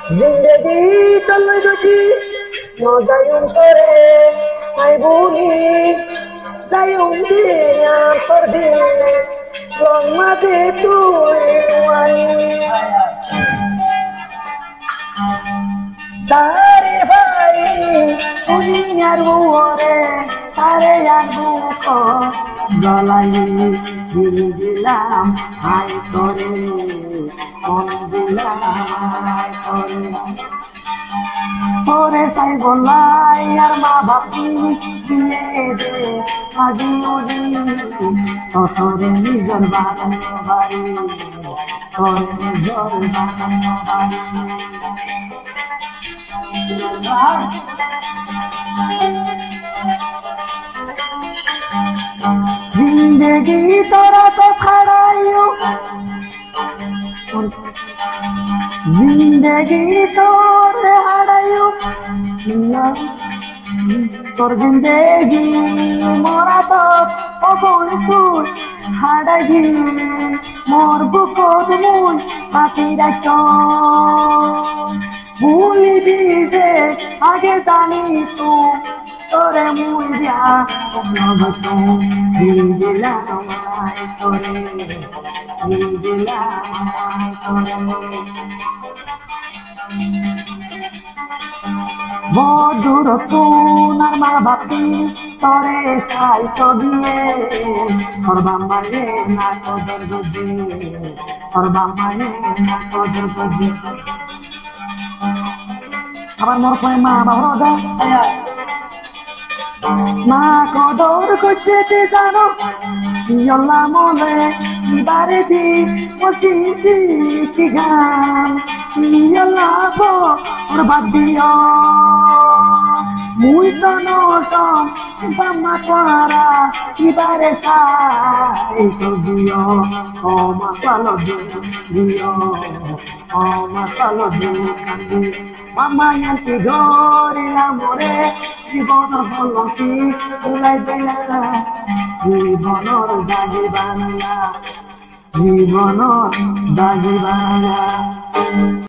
জিন্দগি তলৈ যদি নজায়ুম করে আই বুনি যায়ুম দিয়া তোর দিন লং মাঝে তুই সারে ভাই দুনিয়ার বুরে তারে আর বুক গলাই দিয়ে দিলাম হাই করে মন দিলাম হাই করে ওরে সাই বলাই আর মা বাপি দিয়ে দে আজি উড়ি তোরে নিজর বানানো বাড়ি তোরে নিজর বানানো বাড়ি जिंदगी तोरा तो खड़ाइयो जिंदगी तोरे हड़ाइयो तोर जिंदगी मोरा तो ओबोई तू हाड़ागी मोर बुकोद मुई पाती राखो भूली दीजे आगे जानी तू तोरे मुई दिया तो दिला माय तोरे दिला माय तोरे बदूर तू नरमा बापी तोरे साई तो दिए और बामाये ना तो दर्द दे और बामाये ना तो दर्द दे আবার মোর কয় মা বাবা দা মা কদর করতে জানো কি আল্লাহ মনে বারে দি মসিদি কি গান কি আল্লাহ গো ওর বাদ দিও মুই তো নজম বাম্মা তোরা কিবারে সাই তো দিও ও মা পালো দিও ও মা পালো দিও কান্দি মামা ইয়ান্তি ধরিলাম রে জীবনের হলকি উলাই দিলা জীবনের দাগি বাংলা জীবনের দাগি বাংলা